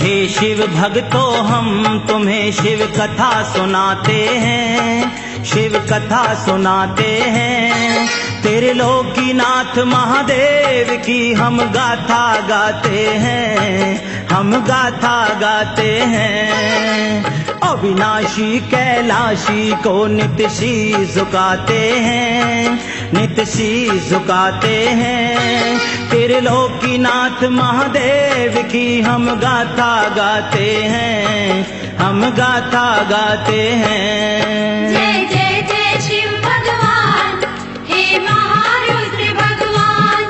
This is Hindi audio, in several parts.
हे शिव भक्तों हम तुम्हें शिव कथा सुनाते हैं, शिव कथा सुनाते हैं। तेरे लोकीनाथ महादेव की हम गाथा गाते हैं, हम गाथा गाते हैं। अविनाशी कैलाशी को नित्य शीश झुकाते हैं, नित्य शीश झुकाते हैं। तेरे लोकीनाथ महादेव की हम गाथा गाते हैं, हम गाथा गाते हैं। जय जय जय शिव भगवान, हे महारुद्र भगवान।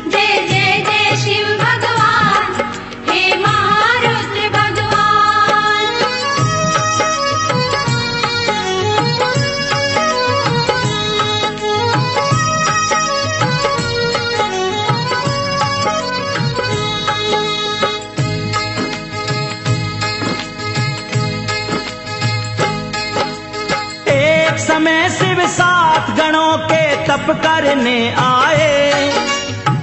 जय जय जय शिव भगवान, हे महारुद्र भगवान। समय शिव 7 गणों के तप करने आए,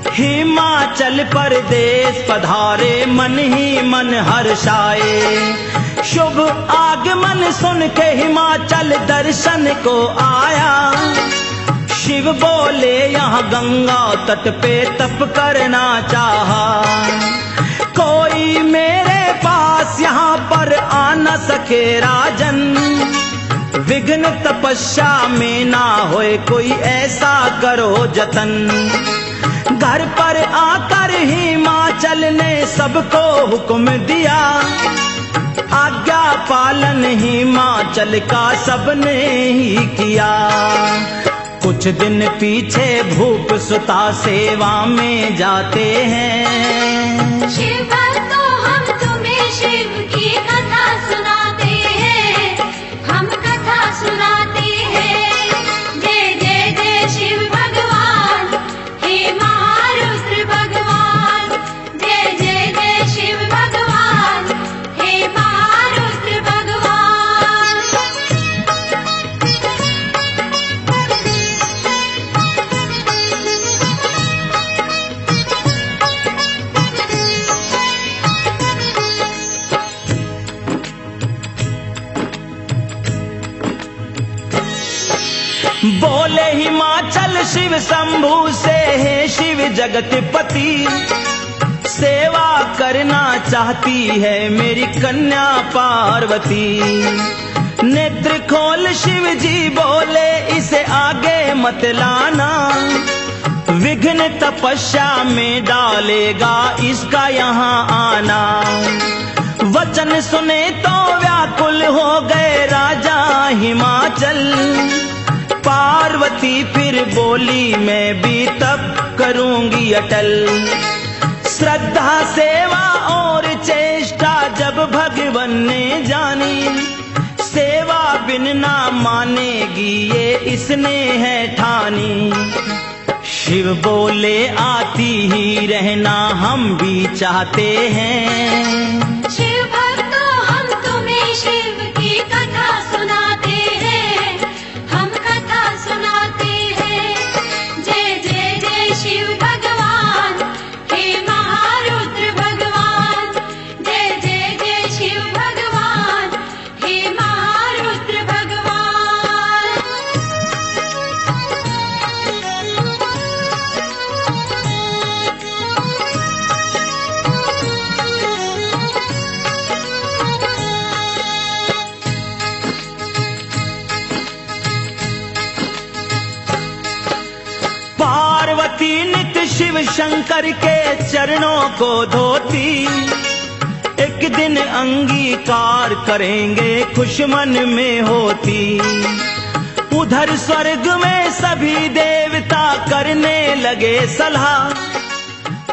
हिमाचल प्रदेश पधारे मन ही मन हर्षाए। शुभ आगमन सुन के हिमाचल दर्शन को आया, शिव बोले यहाँ गंगा तट पे तप करना चाहा। कोई मेरे पास यहाँ पर आ न सके राजन, विघ्न तपस्या में ना होए कोई ऐसा करो जतन। घर पर आकर हिमाचल ने सबको हुक्म दिया, आज्ञा पालन हिमाचल का सबने ही किया। कुछ दिन पीछे भूप सुता सेवा में जाते हैं। शिव भक्तों हम तुम्हें शिव की कथा सुनाते हैं, हम कथा सुनाते हैं। जय जय जय शिव भगवान, हे महारुद्र भगवान। जय जय जय शिव भगवान, हे महारुद्र भगवान। बोले हिमाचल शिव शंभू से, हे शिव जगतपति, सेवा करना चाहती है मेरी कन्या पार्वती। नेत्र खोल शिव जी बोले इसे आगे मत लाना, विघ्न तपस्या में डालेगा इसका यहाँ आना। वचन सुने तो व्याकुल हो गए राजा हिमाचल, पार्वती फिर बोली मैं भी तप करूंगी अटल। श्रद्धा सेवा और चेष्टा जब भगवन ने जानी, सेवा बिन ना मानेगी ये इसने है ठानी। शिव बोले आती ही रहना हम भी चाहते हैं। शिव भक्तों हम तुम्हें शिव की कथा सुनाते हैं, हम कथा सुनाते हैं। जय जय जय शिव भगवान, हे महारुद्र भगवान। जय जय जय शिव भगवान, हे महारुद्र भगवान। पार्वती नित्य शिव शंकर के चरणों को धोती, एक दिन अंगीकार करेंगे खुश मन में होती। उधर स्वर्ग में सभी देवता करने लगे सलाह,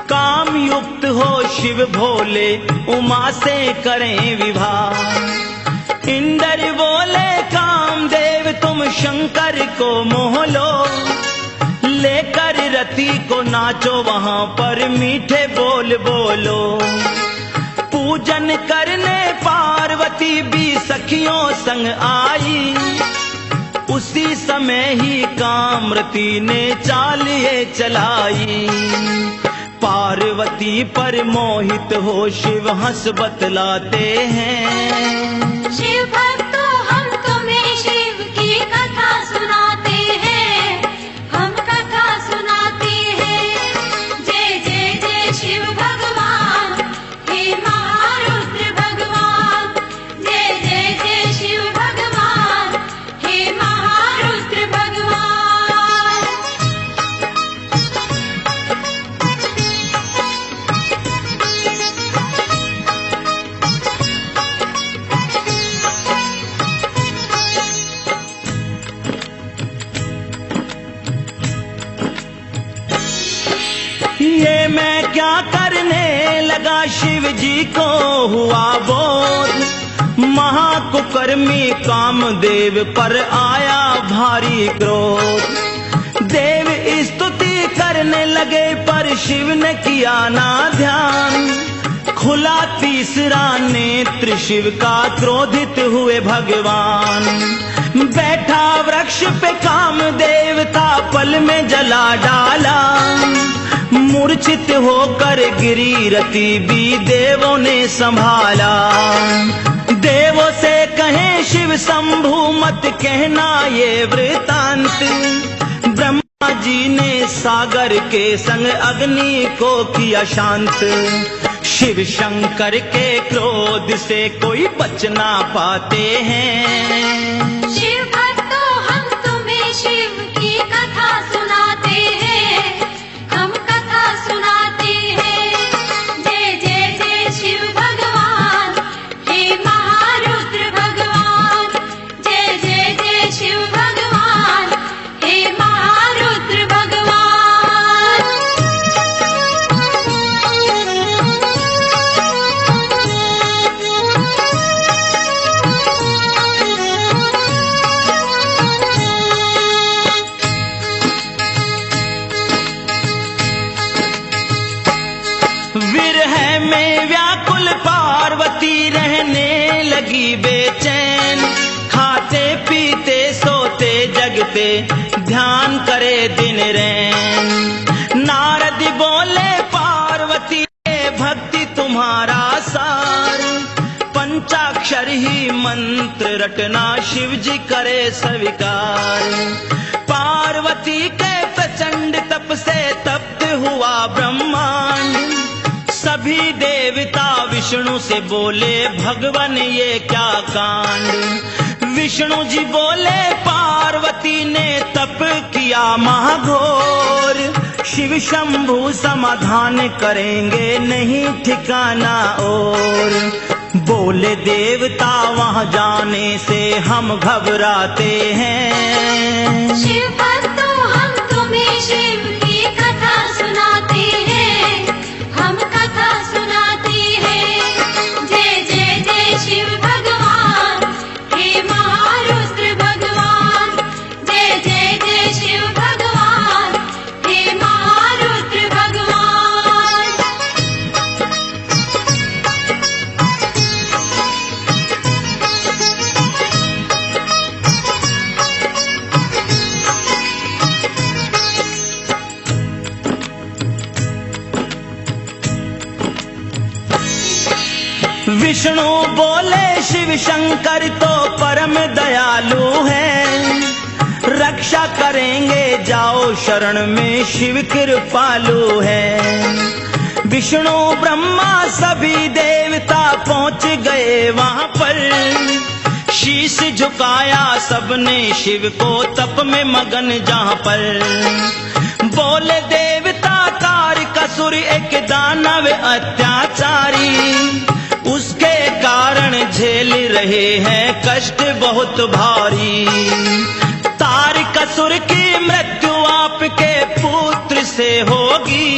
काम युक्त हो शिव भोले उमा से करें विवाह। इंद्र बोले कामदेव तुम शंकर को मोह लो, लेकर रति को नाचो वहां पर मीठे बोल बोलो। पूजन करने पार्वती भी सखियों संग आई, उसी समय ही कामरती ने चाल ये चलाई। पार्वती पर मोहित हो शिव हंस बतलाते हैं। शिव भक्तों हम तुम्हें शिव की कथा सुनाते हैं, हम कथा सुनाते हैं। जय जय जय शिव भगवान, हे महारुद्र भगवान। जय जय जय शिव भगवान, हे महारुद्र भगवान। ये मैं क्या करने लगा शिव जी को हुआ बोध। महाकुकर्मी कामदेव पर आया भारी क्रोध। देव स्तुति करने लगे पर शिव ने किया ना ध्यान। खुला तीसरा नेत्र शिव का, क्रोधित हुए भगवान। बैठा वृक्ष पे कामदेव था, पल में जला डाला। मूर्छित होकर गिरी रति भी देवों ने संभाला। देवों से कहें शिव शंभु मत कहना ये वृतांत। ब्रह्मा जी ने सागर के संग अग्नि को किया शांत। शिव शंकर के क्रोध से कोई बच ना पाते हैं। शिव भक्तों हम तुम्हें शिव की कथा सुनाते हैं, हम कथा सुनाते हैं। जय जय जय शिव भगवान, हे महारुद्र भगवान। जय जय जय शिव भगवान, हे महारुद्र भगवान। विरह में व्याकुल पार्वती रहने लगी बेचैन। खाते पीते सोते जगते ध्यान करे दिन रैन। नारद बोले पार्वती भक्ति तुम्हारा सार। पंचाक्षर ही मंत्र रटना शिव जी करे स्वीकार। पार्वती के प्रचंड तप से तप्त हुआ ब्रह्मांड। सभी देवता विष्णु से बोले भगवान ये क्या कांड। विष्णु जी बोले पार्वती ने तप किया महाघोर। शिव शंभु समाधान करेंगे नहीं ठिकाना और। बोले देवता वहां जाने से हम घबराते हैं। शिव भक्तों हम तुम्हें शिव की कथा सुनाते हैं, हम कथा सुनाते हैं। जय जय जय शिव भगवान, हे महारुद्र भगवान। जय जय जय शिव भगवान, हे महारुद्र भगवान। विष्णु बोले शिव शंकर तो परम दयालु हैं। रक्षा करेंगे जाओ शरण में शिव कृपालु है। विष्णु ब्रह्मा सभी देवता पहुंच गए वहां पर। शीश झुकाया सबने शिव को तप में मगन जहां पर। बोले देवता तारकासुर एक दानव अत्याचारी। उसके कारण झेल रहे हैं कष्ट बहुत भारी। तारकासुर की मृत्यु आपके पुत्र से होगी।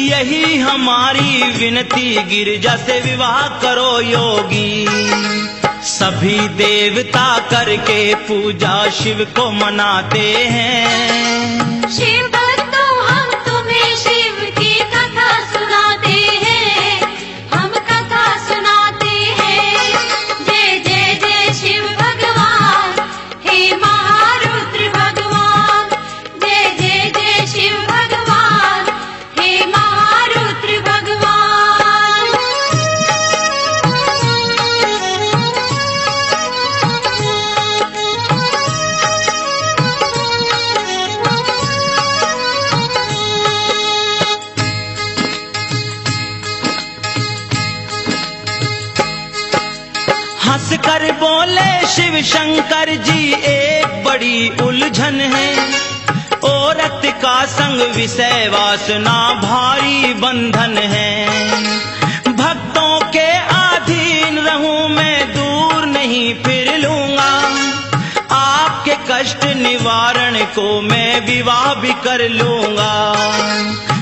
यही हमारी विनती गिरजा से विवाह करो योगी। सभी देवता करके पूजा शिव को मनाते हैं। शिव भक्तों हम तुम्हें शिव की कथा सुनाते हैं, हम कथा सुनाते हैं। जय जय जय शिव भगवान, हे महारुद्र भगवान। जय जय जय शिव भगवान, हे महा बोले शिव शंकर जी एक बड़ी उलझन है, औरत का संग विषय वासना भारी बंधन है। भक्तों के अधीन रहूं मैं, दूर नहीं फिर लूंगा, आपके कष्ट निवारण को मैं विवाह भी कर लूंगा।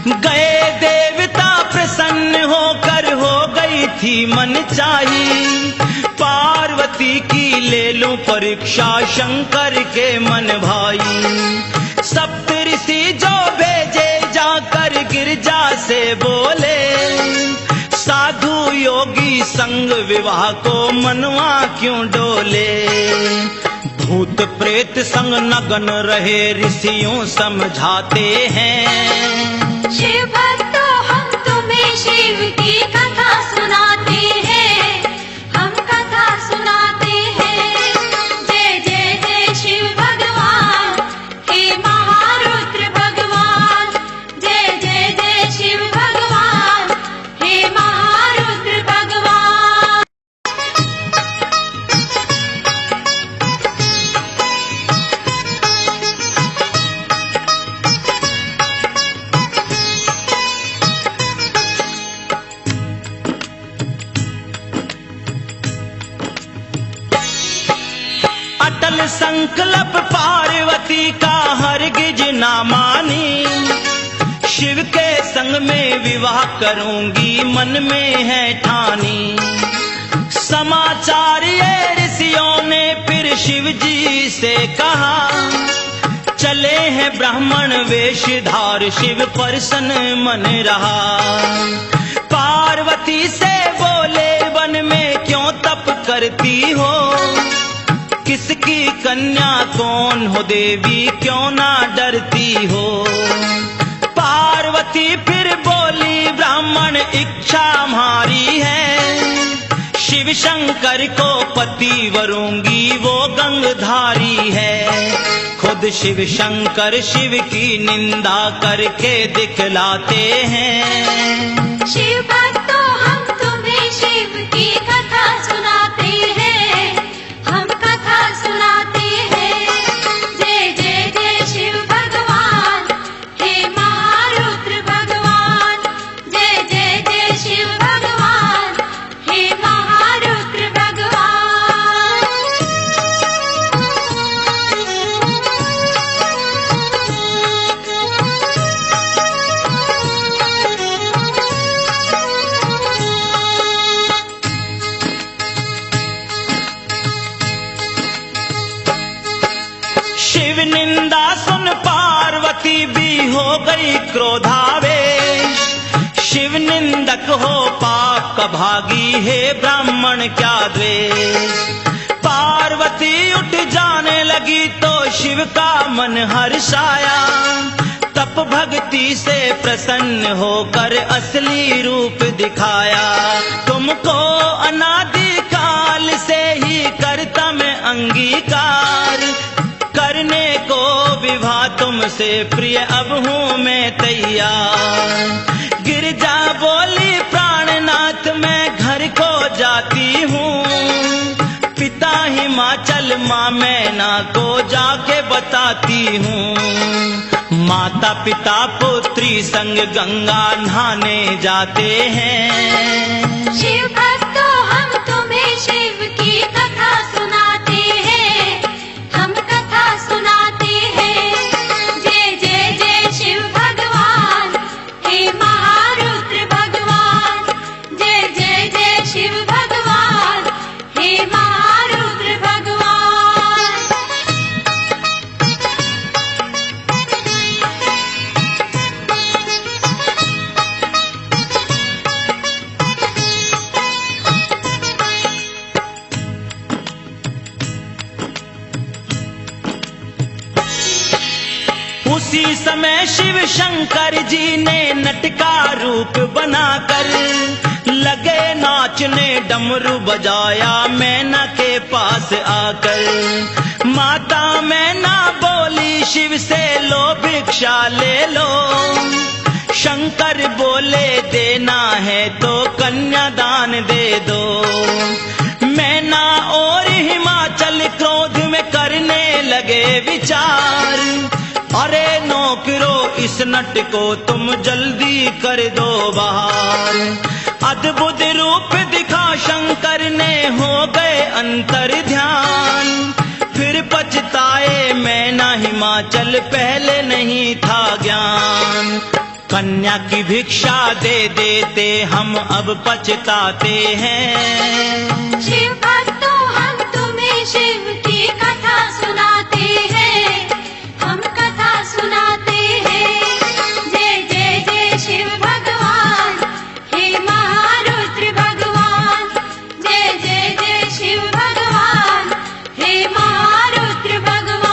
गए देवता प्रसन्न होकर, हो गई थी मन चाही, पार्वती की ले लूं परीक्षा शंकर के मन भाई। सप्तऋषि जो भेजे जाकर गिरजा से बोले, साधु योगी संग विवाह को मनवा क्यों डोले। भूत प्रेत संग नगन रहे ऋषियों समझाते हैं, शिव भक्तों हम तुम्हें शिव की कथा सुनाते हैं, हम कथा सुनाते हैं। जय जय जय शिव भगवान, हे महारुद्र भगवान। जय जय जय शिव भगवान, हे महारुद्र भगवान। अटल संकल्प पार्वती का हरगिज ना मानी, शिव के संग में विवाह करूंगी मन में है ठानी। समाचार ये ऋषियों ने फिर शिव जी से कहा, चले हैं ब्राह्मण वेशधार, शिव प्रसन्न मन रहा। पार्वती से बोले वन में क्यों तप करती हो, किसकी कन्या कौन हो देवी क्यों ना डरती हो। पार्वती फिर बोली ब्राह्मण इच्छा हमारी है, शिव शंकर को पति वरूंगी वो गंगधारी है। खुद शिव शंकर शिव की निंदा करके दिखलाते हैं, शिव भक्तों हम तुम्हें शिव की कथा सुनाते हैं, हम कथा सुनाते हैं। जय जय जय शिव भगवान, हे महारुद्र भगवान। जय जय जय शिव भगवान, हे महारुद्र भगवान। शिव निंदा सुन पार्वती भी हो गई क्रोधावेश, शिव निंदक हो पाप का भागी है ब्राह्मण क्या द्वेष। पार्वती उठ जाने लगी तो शिव का मन हर्षाया, तप भक्ति से प्रसन्न होकर असली रूप दिखाया। तुमको अनादि काल से ही करता मैं अंगीकार, करने को विवाह तुमसे प्रिय अब हूँ मैं तैयार। गिरजा बोली प्राणनाथ मैं घर को जाती हूँ, पिता हिमाचल माँ मैना को जाके बताती हूँ। माता पिता पुत्री संग गंगा नहाने जाते हैं, शिव भक्तों हम तुम्हें शिव की कथा सुनाते हैं, हम कथा सुनाते हैं। जय जय जय शिव भगवान, हे महारुद्र भगवान। जय जय जय शिव भगवान, हे महारुद्र भगवान। उसी समय शिव शंकर जी ने नटका रूप बनाकर लगे नाचने, डमरू बजाया मैना के पास आकर। माता मैना बोली शिव से लो भिक्षा ले लो, शंकर बोले देना है तो कन्यादान दे दो। मैना और हिमाचल क्रोध में करने लगे विचार, अरे नौकरो इस नट को तुम जल्दी कर दो बाहर। अद्भुत रूप दिखा शंकर ने, हो गए अंतर ध्यान। फिर पछताए मैं ना हिमाचल, पहले नहीं था ज्ञान। कन्या की भिक्षा दे देते हम, अब पछताते हैं। शिव भक्तों हम तुम्हें शिव की कथा सुनाते हैं, हम कथा सुनाते हैं। जय जय जय शिव भगवान, हे महारुद्र भगवान। जय जय जय शिव भगवान, हे महारुद्र भगवान।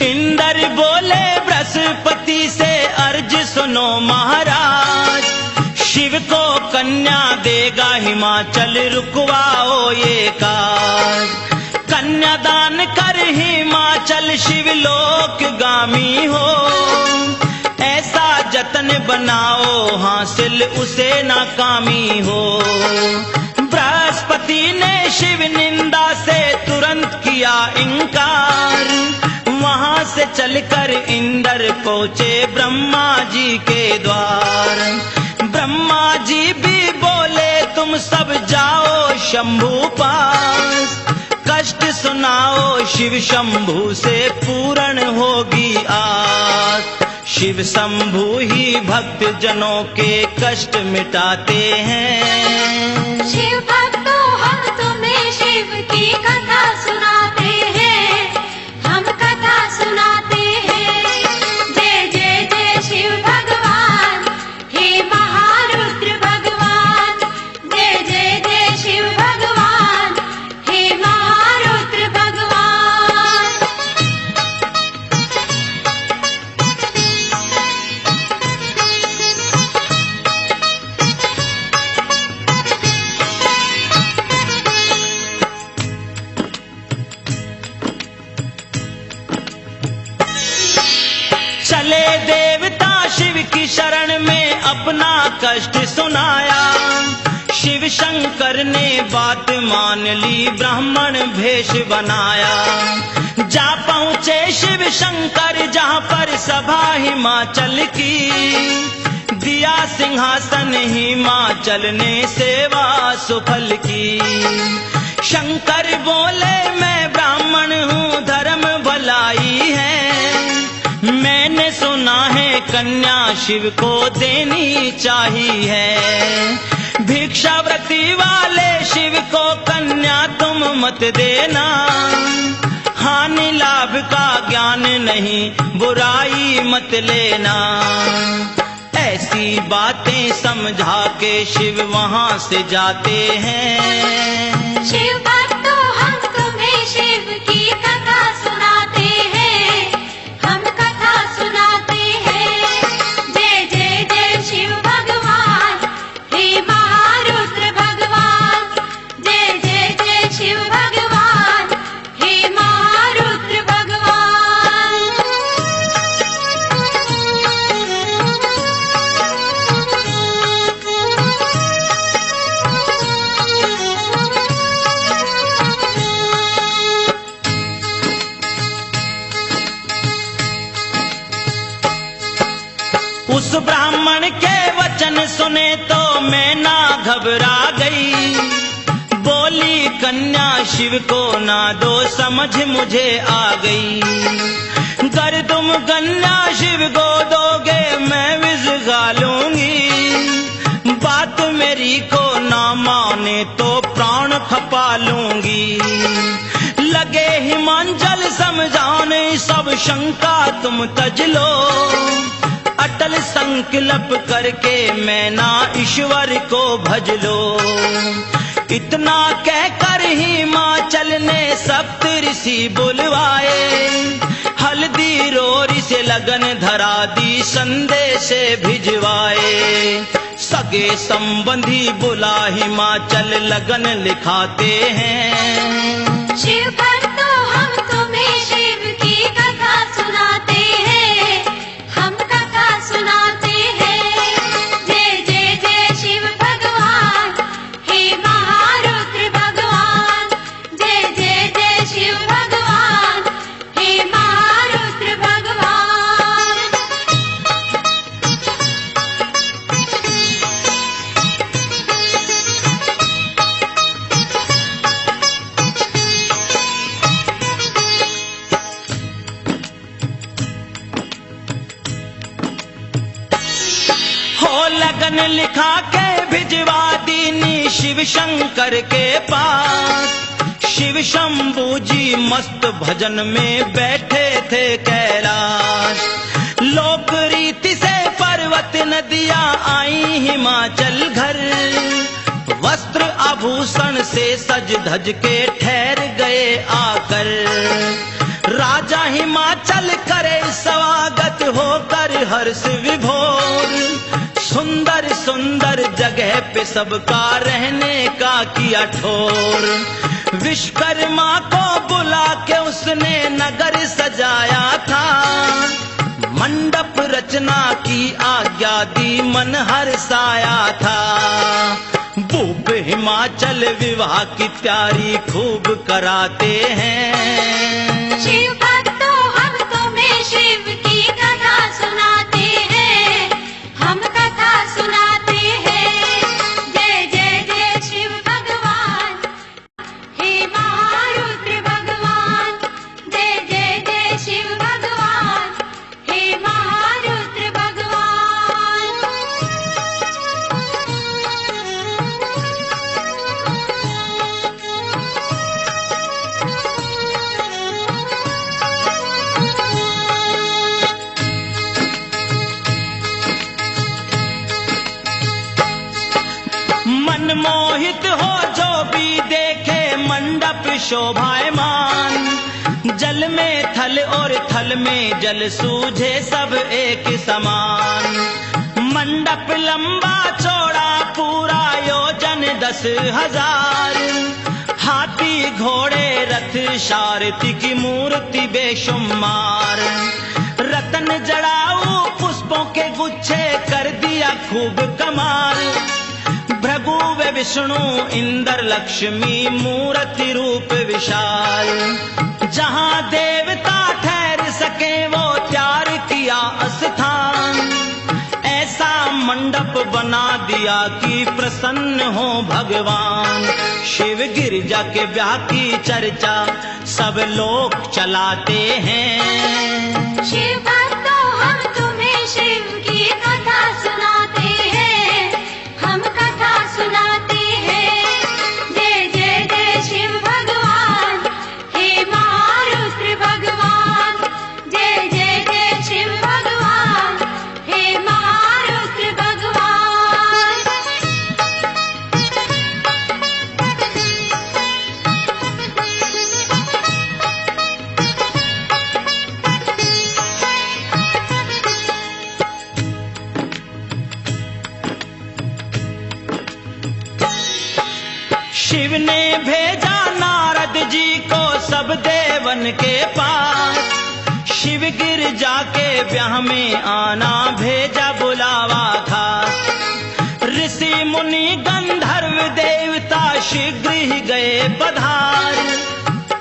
इंद्र बोले बृहस्पति से, अर्ज सुनो महाराज। शिव को कन्या देगा हिमाचल, रुकवाओ ये काज। कन्यादान कर हिमाचल शिवलोक गामी हो, ऐसा जतन बनाओ हासिल उसे नाकामी हो। बृहस्पति ने शिव निंदा से तुरंत किया इनकार, वहां से चलकर इंद्र पहुंचे ब्रह्मा जी के द्वार। ब्रह्मा जी भी बोले तुम सब जाओ शंभु पास, कष्ट सुनाओ शिव शंभु से पूर्ण होगी आस। शिव शंभु ही भक्त जनों के कष्ट मिटाते हैं। शिव भक्तों हम तुम्हें शिव की कथा सुनाते हैं, हम कथा सुनाते हैं। जय जय जय शिव भगवान, हे महारुद्र भगवान। जय जय जय शिव भगवान, हे महारुद्र भगवान। चले देवता शिव की शरण में, अपना कष्ट सुनाया। शिव शंकर ने बात मान ली, ब्राह्मण भेष बनाया। जा पहुँचे शिव शंकर जहाँ पर सभा हिमाचल की, दिया सिंहासन हिमाचल ने सेवा सुफल की। शंकर बोले मैं ब्राह्मण हूँ, धर्म भलाई है। मैंने सुना है कन्या शिव को देनी चाहिए। भिक्षावृत्ति वाले शिव को कन्या तुम मत देना, हानि लाभ का ज्ञान नहीं, बुराई मत लेना। ऐसी बातें समझा के शिव वहां से जाते हैं। शिव भक्तों हम तुम्हें शिव की कथा सुनाते हैं, हम कथा सुनाते हैं। जय जय जय शिव भगवान, हे महारुद्र भगवान। जय जय जय शिव भगवान, हे महारुद्र भगवान। उस ब्राह्मण के वचन सुने तो मैं ना घबरा गई। बोली कन्या शिव को ना दो, समझ मुझे आ गई। गर तुम कन्या शिव को दोगे मैं विष खा लूंगी। बात मेरी को ना माने तो प्राण खपा लूंगी। लगे हिमाचल समझाने सब शंका तुम तज लो। अटल संकल्प करके मैं ना ईश्वर को भज लो। इतना कहकर हिमाचल ने सप्त ऋषि बुलवाए। हल्दी रोरी से लगन धरा दी, संदेश भिजवाए। सगे संबंधी बुला हिमाचल लगन लिखाते हैं। शिव भक्तों हम तुम्हें शिव की कथा सुनाते हैं, हम कथा सुनाते हैं। जय जय जय शिव भगवान, हे महारुद्र भगवान। जय जय जय शिव भगवान, हे महारुद्र भगवान। लगन लिखा के भिजवा दीनी शिव शंकर के पास। शिव शंभू जी मस्त भजन में बैठे थे कैलाश। लोक रीति से पर्वत नदियां आई हिमाचल घर, वस्त्र आभूषण से सज धज के ठहर गए आकर। राजा हिमाचल करे स्वागत होकर हर्ष विभोर। सुंदर सुंदर जगह पे सबका रहने का किया ठोर। विश्वकर्मा को बुला के उसने नगर सजाया था। मंडप रचना की आज्ञा दी, मन हर्षाया था। भूप हिमाचल विवाह की तैयारी खूब कराते हैं। शिव भक्तों हम तुम्हें शिव की कथा सुनाते हैं, हम कथा सुनाते हैं। जय जय जय शिव भगवान, हे महारुद्र भगवान। जय जय जय शिव भगवान, हे महारुद्र भगवान। मनमोहित हो जो भी देखे मंडप शोभायमान। जल में थल और थल में जल सूझे सब एक समान। मंडप लंबा चौड़ा पूरा योजन 10,000। हाथी घोड़े रथ सारथी की मूर्ति बेशुमार। रतन जड़ाऊ पुष्पों के गुच्छे कर दिया खूब कमाल। भृगु व विष्णु इंद्र लक्ष्मी मूर्ति रूप विशाल। जहां देवता ठहर सके वो तैयार किया स्थान। ऐसा मंडप बना दिया कि प्रसन्न हो भगवान। शिव गिरजा के ब्याह की चर्चा सब लोग चलाते हैं। शिव भक्तों हम तुम्हें शिव की कथा सुनाते हैं, हम कथा सुनाते हैं। जय जय जय शिव भगवान, हे महारुद्र भगवान। जय जय जय शिव भगवान, हे महारुद्र भगवान। शिव ने भेजा नारद जी को सब देवन के पास। शिव गिरजा के ब्याह में आना भेजा बुलावा खास। ऋषि मुनि गंधर्व देवता शीघ्र ही गए पधार।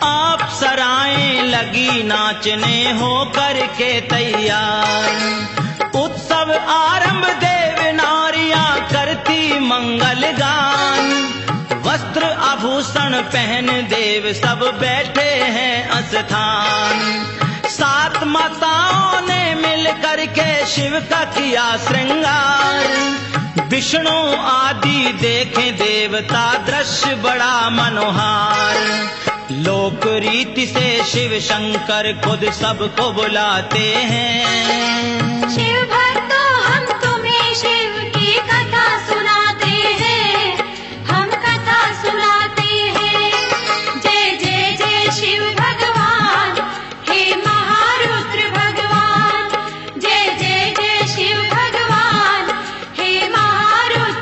आप सराएं लगी नाचने हो करके तैयार। उत्सव आरंभ देव नारियां करती मंगल गान। वस्त्र आभूषण पहन देव सब बैठे हैं स्थान। 7 माताओं ने मिल करके शिव का किया श्रृंगार। विष्णु आदि देखे देवता दृश्य बड़ा मनोहार। लोक रीति से शिव शंकर खुद सबको बुलाते हैं। शिव भक्तों हम तुम्हें शिव की कथा सुनाते हैं, हम कथा सुनाते हैं। जय जय जय शिव भगवान, हे महारुद्र भगवान। जय जय जय शिव भगवान, हे महारुद्र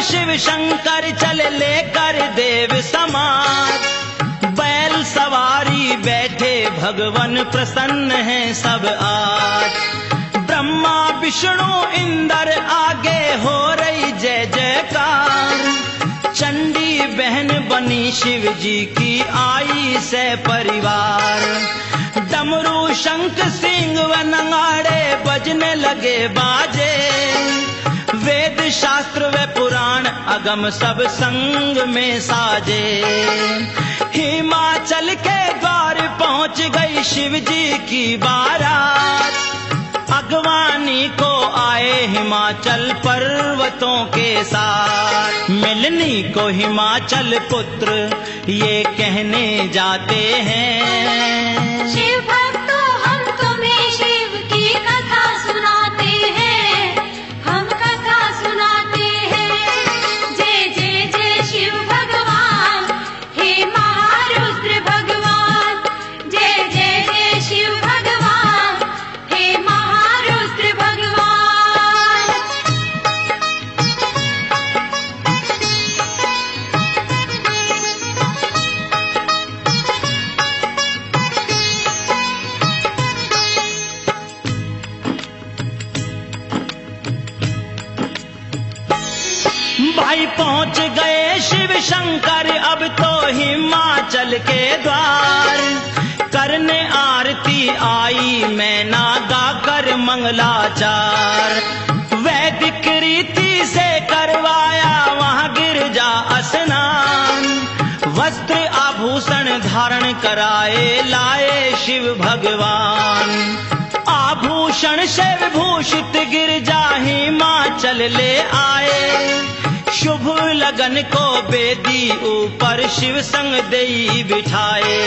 शिव शंकर चले लेकर देव समाज, बैल सवारी बैठे भगवन प्रसन्न हैं सब आज। ब्रह्मा विष्णु इंद्र आगे हो रही जय जयकार, चंडी बहन बनी शिव जी की आई से परिवार। डमरू शंख सिंह व नगाड़े बजने लगे बाजे, वेद शास्त्र व पुराण अगम सब संग में साजे। हिमाचल के द्वार पहुंच गई शिव जी की बारात, अगवानी को आए हिमाचल पर्वतों के साथ। मिलनी को हिमाचल पुत्र ये कहने जाते हैं, शिव भक्तों हम तुम्हें शिव की कथा सुनाते हैं, हम कथा सुनाते हैं। जय जय जय शिव भगवान, हे महारुद्र भगवान। जय जय जय शिव भगवान, हे महारुद्र भगवान। भाई पहुंच गए शिव शंकर अब तो हिमाचल के द्वार, करने आरती आई मैना गाकर मंगलाचार। वैदिक रीति से करवाया वहां गिरजा स्नान, वस्त्र आभूषण धारण कराए लाए शिव भगवान। आभूषण से विभूषित गिरजा हिमाचल ले आए, शुभ लगन को बेदी ऊपर शिव संग देई बिठाए।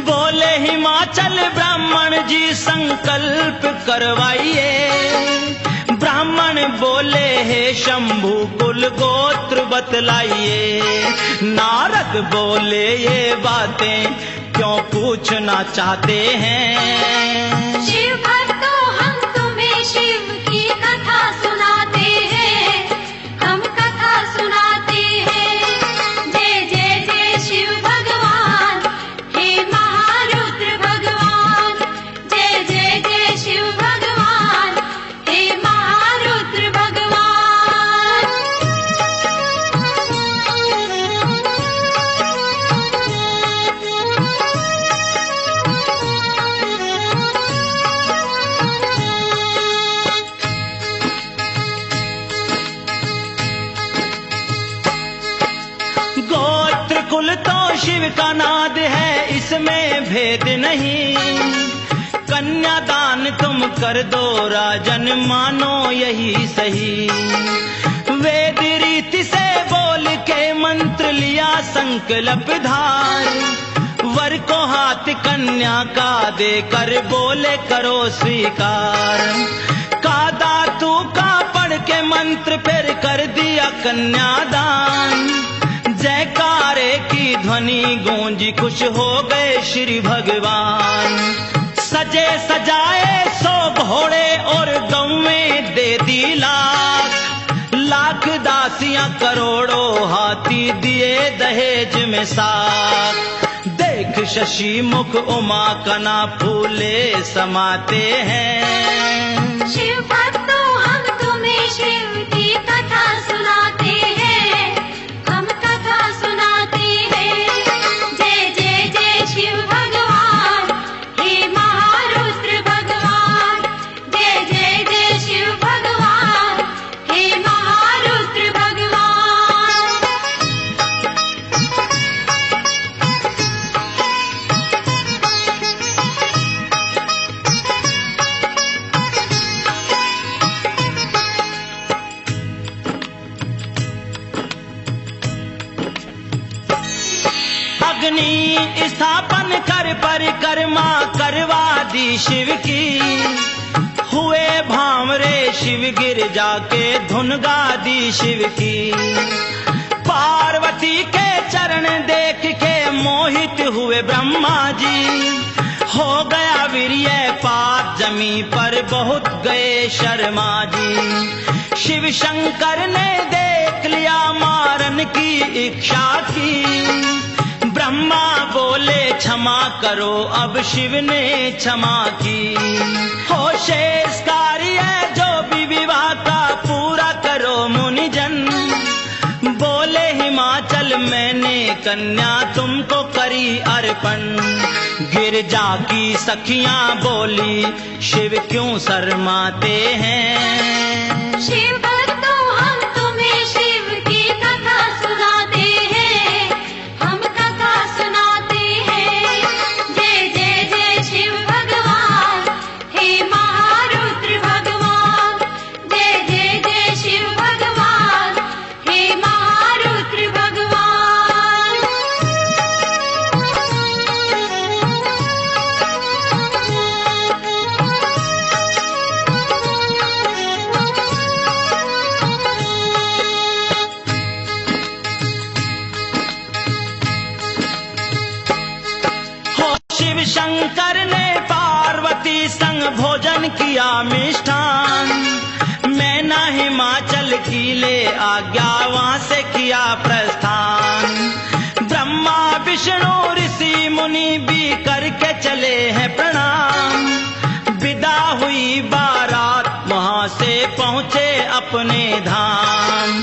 बोले हिमाचल ब्राह्मण जी संकल्प करवाइए, ब्राह्मण बोले हे शंभु कुल गोत्र बतलाइए। नारद बोले ये बातें क्यों पूछना चाहते हैं, शिव भक्तों हम तुम्हें शिव की कथा सुनाते हैं, हम कथा सुनाते हैं। जय जय जय शिव भगवान, हे महारुद्र भगवान। जय जय जय शिव भगवान, हे महारुद्र भगवान। गोत्र कुल तो शिव का नाद है, इसमें भेद नहीं। कन्यादान तुम कर दो राजन, मानो यही सही। वेद रीति से बोल के मंत्र लिया संकल्प धार, वर को हाथ कन्या का देकर बोले करो स्वीकार। का दातु का पढ़ के मंत्र फिर कर दिया कन्यादान, जयकारे की ध्वनि गूंजी खुश हो गए श्री भगवान। सजे सजाए 100 घोड़े और गौवें दे दी लाख, लाख दासियां करोड़ों हाथी दिए दहेज में साथ। देख शशि मुख उमा कना फूले समाते हैं, शिव भक्तों हम तुम्हें शिव की कथा सुनाते हैं, हम कथा सुनाते हैं। जय जय जय शिव भगवान, हे महारुद्र भगवान। जय जय जय शिव भगवान, हे महारुद्र भगवान। अग्नि स्थापन कर परिक्रमा करवा दी शिव की, हुए भामरे शिव गिर जाके धुन गा दी शिव की। पार्वती के चरण देख के मोहित हुए ब्रह्मा जी, हो गया वीर्य पात जमी पर बहुत गए शर्मा जी। शिव शंकर ने देख लिया की इच्छा की। ब्रह्मा बोले क्षमा करो, अब शिव ने क्षमा की। हो शेष कार्य जो भी विवाह का पूरा करो मुनिजन। बोले हिमाचल मैंने कन्या तुमको करी अर्पण। गिरजा की सखियां बोली शिव क्यों शर्माते हैं। शिव भक्तों हम तुम्हें शिव की कथा सुनाते हैं, हम कथा सुनाते हैं। जय जय जय शिव भगवान, हे महारुद्र भगवान। जय जय जय शिव भगवान, हे महारुद्र भगवान। शिव शंकर ने पार्वती संग भोजन किया मिष्ठान। मैना हिमाचल की ले आज्ञा वहां से किया प्रस्थान। ब्रह्मा विष्णु ऋषि मुनि भी करके चले हैं प्रणाम। विदा हुई बारात वहां से पहुंचे अपने धाम।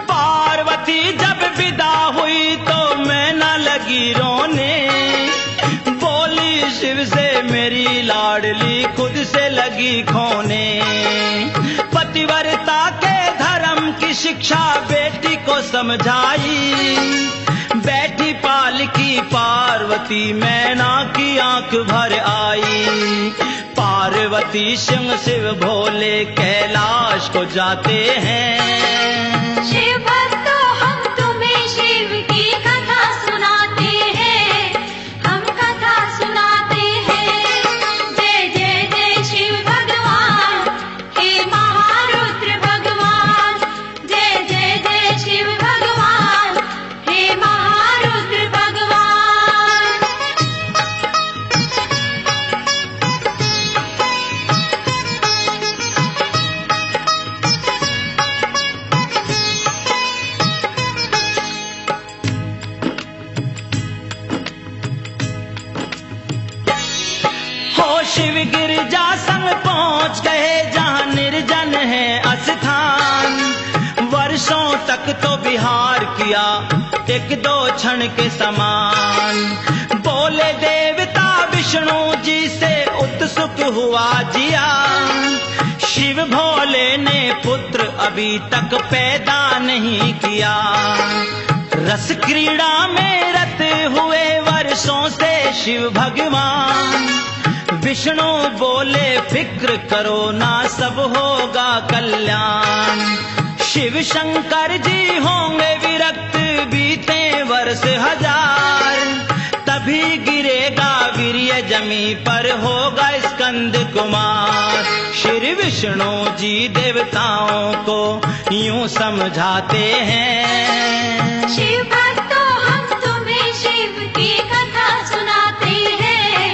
पार्वती जब विदा हुई तो मैना लगी रोने। शिव से मेरी लाडली खुद से लगी खोने। पतिव्रता के धर्म की शिक्षा बेटी को समझाई। बैठी पालकी पार्वती मैना की आंख भर आई। पार्वती सिंह शिव भोले कैलाश को जाते हैं। शिव भक्तों हम तुम्हें शिव की कथा सुनाते हैं, हम कथा सुनाते हैं। जय जय जय शिव भगवान, हे महारुद्र भगवान। जय जय जय शिव भगवान, हे महारुद्र भगवान। शिव गिरजा संग पहुंच गए जहां निर्जन है अस्थान। वर्षों तक तो विहार किया एक दो क्षण के समान। बोले देवता विष्णु जी से उत्सुक हुआ जिया। शिव भोले ने पुत्र अभी तक पैदा नहीं किया। रस क्रीड़ा में रत हुए वर्षों से शिव भगवान। विष्णु बोले फिक्र करो ना सब होगा कल्याण। शिव शंकर जी होंगे विरक्त बीते वर्ष हजार। तभी गिरेगा वीर्य जमी पर होगा स्कंद कुमार। श्री विष्णु जी देवताओं को यूं समझाते हैं। शिव भक्तों हम तुम्हें शिव की कथा सुनाते हैं,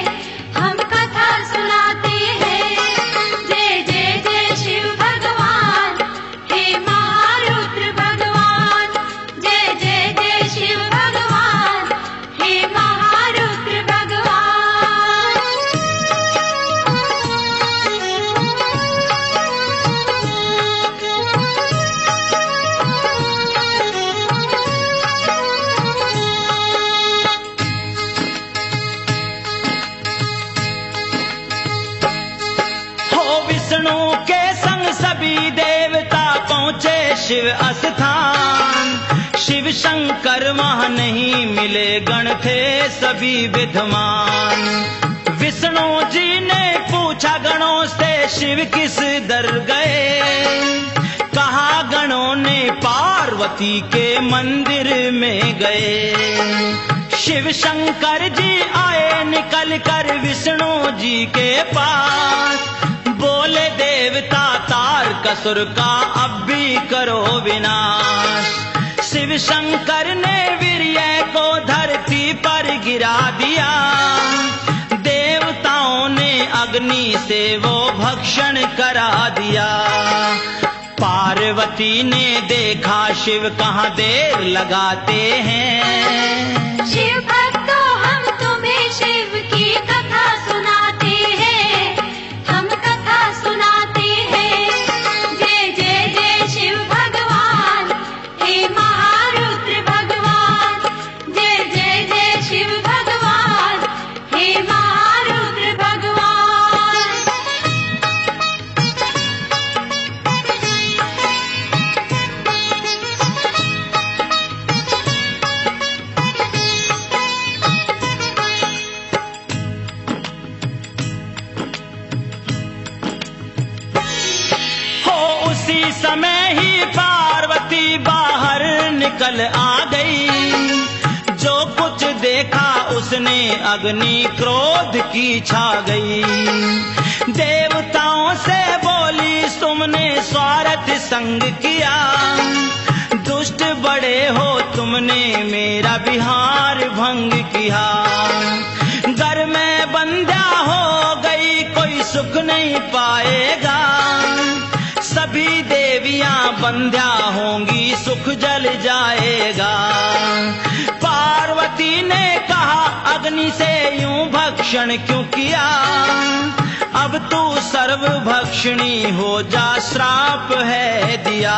हम कथा सुनाते हैं। जय जय जय शिव भगवान, हे महारुद्र भगवान। जय जय जय शिव भगवान, हे महारुद्र भगवान। विष्णु के संग सभी देवता पहुंचे शिव स्थान। शिव शंकर वहां नहीं मिले, गण थे सभी विद्वान। विष्णु जी ने पूछा गणों से शिव किस दर गए। कहा गणों ने पार्वती के मंदिर में गए। शिव शंकर जी आए निकल कर विष्णु जी के पास। बोले देवता तार कसुर का अब भी करो विनाश। शिव शंकर ने वीर्य को धरती पर गिरा दिया। देवताओं ने अग्नि से वो भक्षण करा दिया। पार पार्वती ने देखा शिव कहाँ देर लगाते हैं। शिव भक्तों हम तुम्हें शिव की कथा सुनाते हैं, हम कथा सुनाते हैं। जय जय जय शिव भगवान, हे महारुद्र भगवान। जय जय जय शिव भगवान, हे महारुद्र भगवान। उसी समय ही पार्वती बाहर निकल आ गई। जो कुछ देखा उसने अग्नि क्रोध की छा गई। देवताओं से बोली तुमने स्वार्थ संग किया, दुष्ट बड़े हो तुमने मेरा विहार भंग किया। घर में बंध्या हो गई कोई सुख नहीं पाएगा, सभी देवियां बंध्या होंगी सुख जल जाएगा। पार्वती ने कहा अग्नि से यूं भक्षण क्यों किया, अब तू सर्वभक्षणी हो जा श्राप है दिया।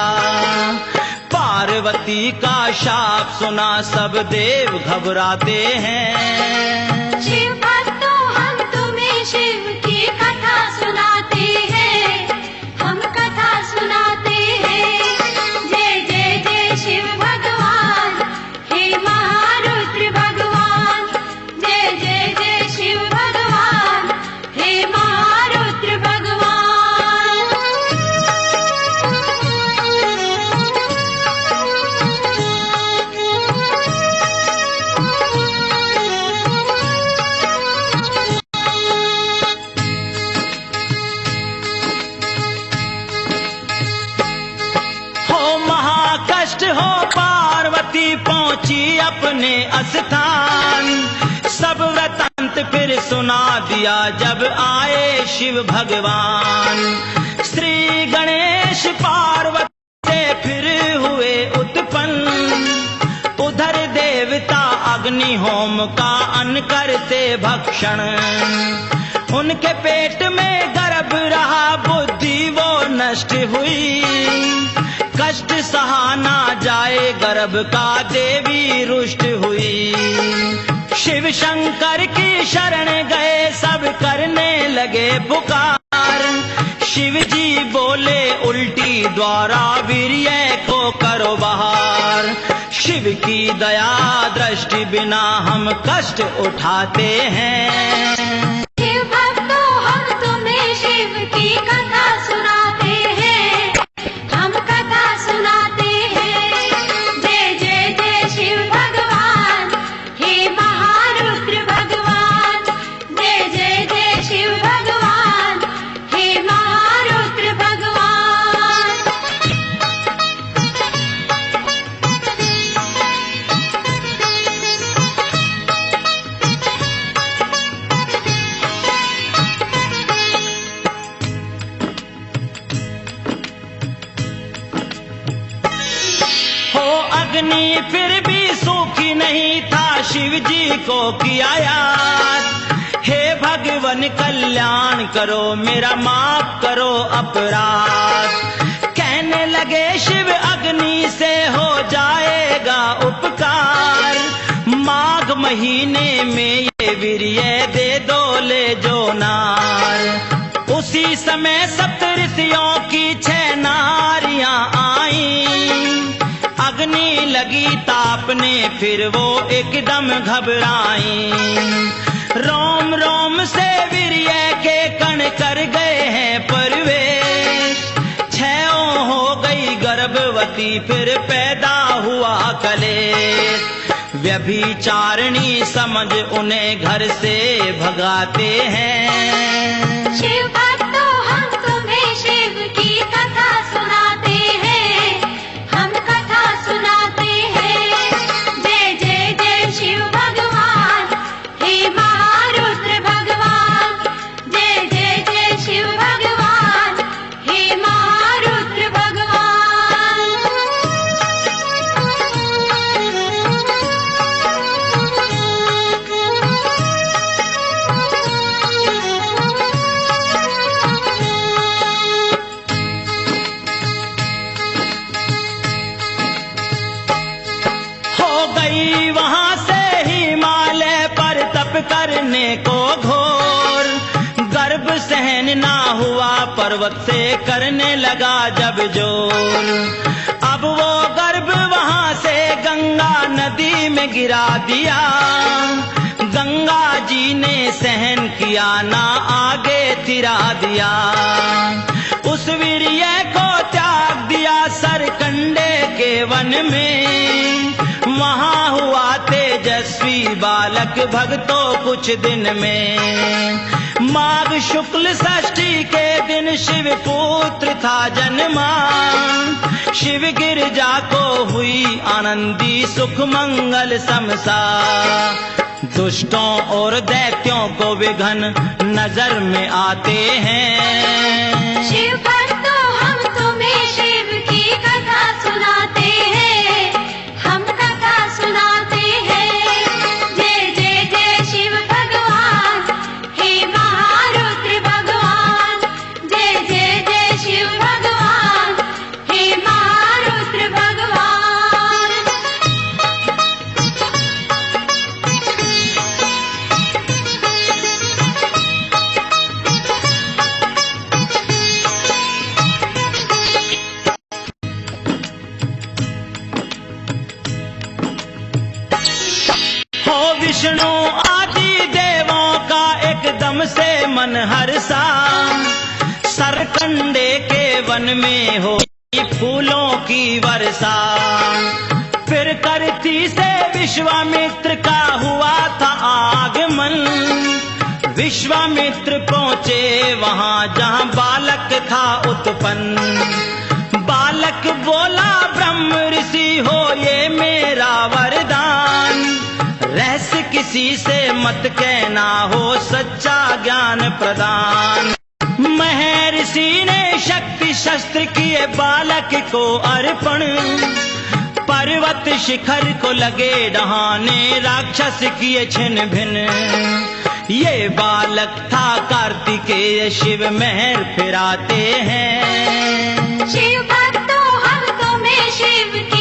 पार्वती का शाप सुना सब देव घबराते हैं। शिव भक्तों हम तुम्हें शिव की कथा सुनाते हैं, हम कथा सुनाते हैं। जय जय जय शिव भगवान, हे महारुद्र भगवान। जय जय जय शिव भगवान, हे महारुद्र भगवान। कष्ट हो पार्वती पहुंची अपने स्थान। सब वृतांत फिर सुना दिया जब आए शिव भगवान। श्री गणेश पार्वती से फिर हुए उत्पन्न। उधर देवता अग्नि होम का अन्न करते भक्षण। उनके पेट में गर्भ रहा बुद्धि वो नष्ट हुई। कष्ट सहा ना जाए गर्भ का देवी रुष्ट हुई। शिव शंकर की शरण गए सब करने लगे पुकार। शिव जी बोले उल्टी द्वारा वीर्य को करो बाहर। शिव की दया दृष्टि बिना हम कष्ट उठाते हैं। शिव भक्तों हम तुम्हें शिव की कथा सुनाते हैं, हम कथा सुनाते हैं। जय जय जय शिव भगवान, हे महारुद्र भगवान। जय जय जय शिव भगवान, हे महारुद्र भगवान। अग्नि फिर भी सूखी नहीं था शिव जी को किया याद। हे भगवन कल्याण करो मेरा माफ करो अपराध। कहने लगे शिव अग्नि से हो जाएगा उपकार। माघ महीने में ये वीर्य दे दो ले जो नार। उसी समय सप्तऋषियों की 6 नारियां आईं। अग्नि लगी तापने फिर वो एकदम घबराई। रोम रोम से वीर्य के कण कर गए हैं प्रवेश। 6 हो गई गर्भवती फिर पैदा हुआ कलेश। व्यभिचारिणी समझ उन्हें घर से भगाते हैं। शिव भक्तों हम तुम्हें शिव की कथा सुनाते हैं, हम कथा सुनाते हैं। जय जय जय शिव भगवान, हे महारुद्र भगवान। जय जय जय शिव भगवान, हे महारुद्र भगवान। गई वहां से हिमालय पर तप करने को घोर। गर्भ सहन ना हुआ पर्वत से करने लगा जब जोर। अब वो गर्भ वहां से गंगा नदी में गिरा दिया। गंगा जी ने सहन किया ना आगे तिरा दिया। उस वीर्य को त्याग दिया सरकंडे के वन में। वहां हुआ तेजस्वी बालक भक्तों कुछ दिन में। माघ शुक्ल षष्ठी के दिन शिव पुत्र था जन्मा। शिव गिरजा को हुई आनंदी सुख मंगल समसा। दुष्टों और दैत्यों को विघ्न नजर में आते हैं। शिव भक्तों हम तुम्हें शिव की कथा सुनाते हैं। हम कथा सुनाते हैं। जय जय जय शिव भगवान हे महारुद्र भगवान। जय जय जय शिव भगवान हे महारुद्र भगवान। विष्णु आदि देवों का एकदम से मन हर्षा। सरकंडे के वन में हो फूलों की वर्षा। फिर करती से विश्वामित्र का हुआ था आगमन। विश्वामित्र पहुंचे वहां जहां बालक था उत्पन्न। बालक बोला ब्रह्म ऋषि हो ये मेरा वरदान। रहस्य किसी से मत कहना हो सच्चा ज्ञान प्रदान। महर्षि ने शक्ति शस्त्र किए बालक को अर्पण। पर्वत शिखर को लगे डहाने राक्षस किए छिन्न भिन्न। ये बालक था कार्तिकेय शिव मेहर फिराते हैं। शिव भक्तों हम तुम्हें शिव की